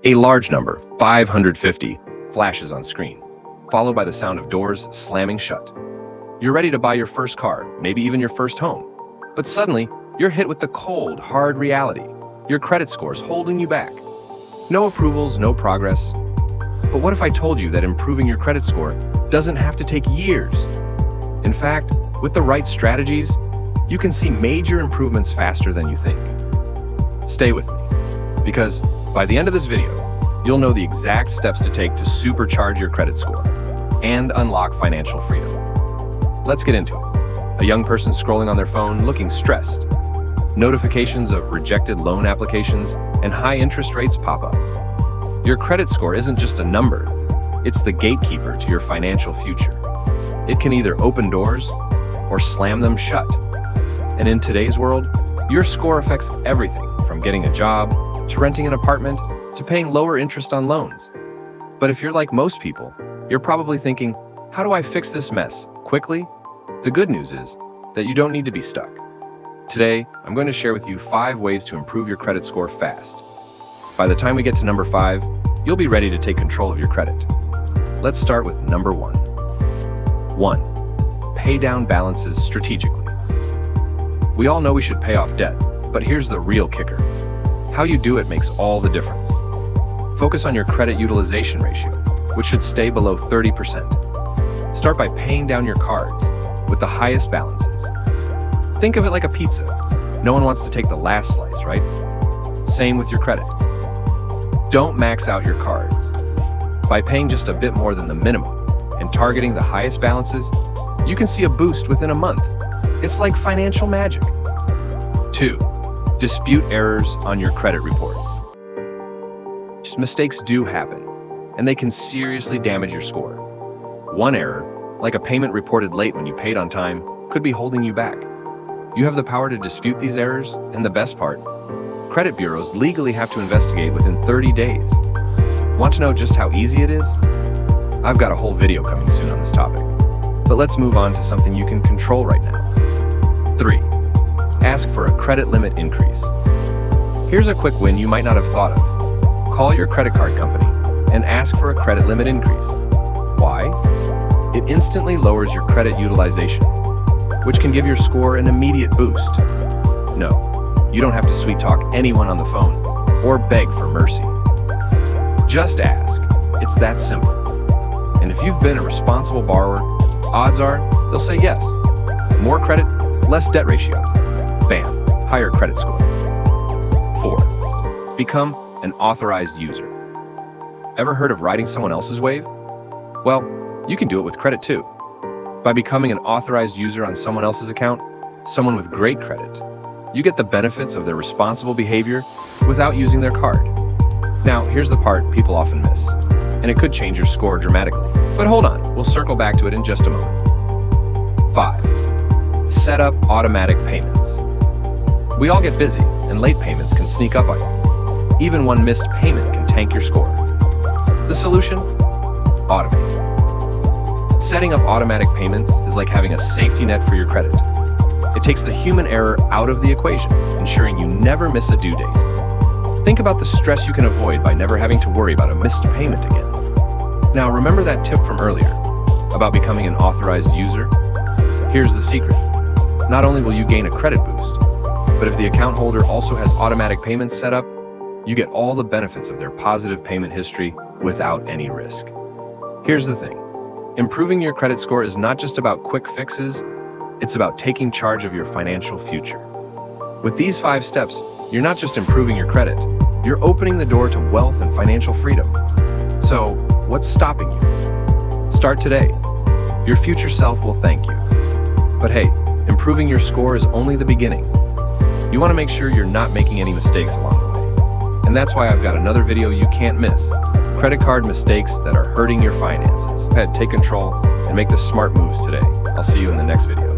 A large number, 550, flashes on screen, followed by the sound of doors slamming shut. You're ready to buy your first car, maybe even your first home. But suddenly, you're hit with the cold, hard reality. Your credit score's holding you back. No approvals, no progress. But what if I told you that improving your credit score doesn't have to take years? In fact, with the right strategies, you can see major improvements faster than you think. Stay with me, because by the end of this video, you'll know the exact steps to take to supercharge your credit score and unlock financial freedom. Let's get into it. A young person scrolling on their phone looking stressed. Notifications of rejected loan applications and high interest rates pop up. Your credit score isn't just a number, it's the gatekeeper to your financial future. It can either open doors or slam them shut. And in today's world, your score affects everything from getting a job, to renting an apartment, to paying lower interest on loans. But if you're like most people, you're probably thinking, how do I fix this mess quickly? The good news is that you don't need to be stuck. Today, I'm going to share with you 5 ways to improve your credit score fast. By the time we get to number 5, you'll be ready to take control of your credit. Let's start with number 1. 1. Pay down balances strategically. We all know we should pay off debt, but here's the real kicker. How you do it makes all the difference. Focus on your credit utilization ratio, which should stay below 30%. Start by paying down your cards with the highest balances. Think of it like a pizza. No one wants to take the last slice, right? Same with your credit. Don't max out your cards. By paying just a bit more than the minimum and targeting the highest balances, you can see a boost within a month. It's like financial magic. 2. Dispute errors on your credit report. Mistakes do happen, and they can seriously damage your score. One error, like a payment reported late when you paid on time, could be holding you back. You have the power to dispute these errors, and the best part, credit bureaus legally have to investigate within 30 days. Want to know just how easy it is? I've got a whole video coming soon on this topic, but let's move on to something you can control right now. 3. Ask for a credit limit increase. Here's a quick win you might not have thought of. Call your credit card company and ask for a credit limit increase. Why? It instantly lowers your credit utilization, which can give your score an immediate boost. No, you don't have to sweet talk anyone on the phone or beg for mercy. Just ask. It's that simple. And if you've been a responsible borrower, odds are they'll say yes. More credit, less debt ratio. Bam, higher credit score. 4. Become an authorized user. Ever heard of riding someone else's wave? Well, you can do it with credit too. By becoming an authorized user on someone else's account, someone with great credit, you get the benefits of their responsible behavior without using their card. Now, here's the part people often miss, and it could change your score dramatically. But hold on, we'll circle back to it in just a moment. 5. Set up automatic payments. We all get busy, and late payments can sneak up on you. Even one missed payment can tank your score. The solution? Automate. Setting up automatic payments is like having a safety net for your credit. It takes the human error out of the equation, ensuring you never miss a due date. Think about the stress you can avoid by never having to worry about a missed payment again. Now, remember that tip from earlier about becoming an authorized user? Here's the secret. Not only will you gain a credit boost, but if the account holder also has automatic payments set up, you get all the benefits of their positive payment history without any risk. Here's the thing. Improving your credit score is not just about quick fixes, it's about taking charge of your financial future. With these 5 steps, you're not just improving your credit, you're opening the door to wealth and financial freedom. So, what's stopping you? Start today. Your future self will thank you. But hey, improving your score is only the beginning. You want to make sure you're not making any mistakes along the way. And that's why I've got another video you can't miss. Credit card mistakes that are hurting your finances. Go ahead, take control and make the smart moves today. I'll see you in the next video.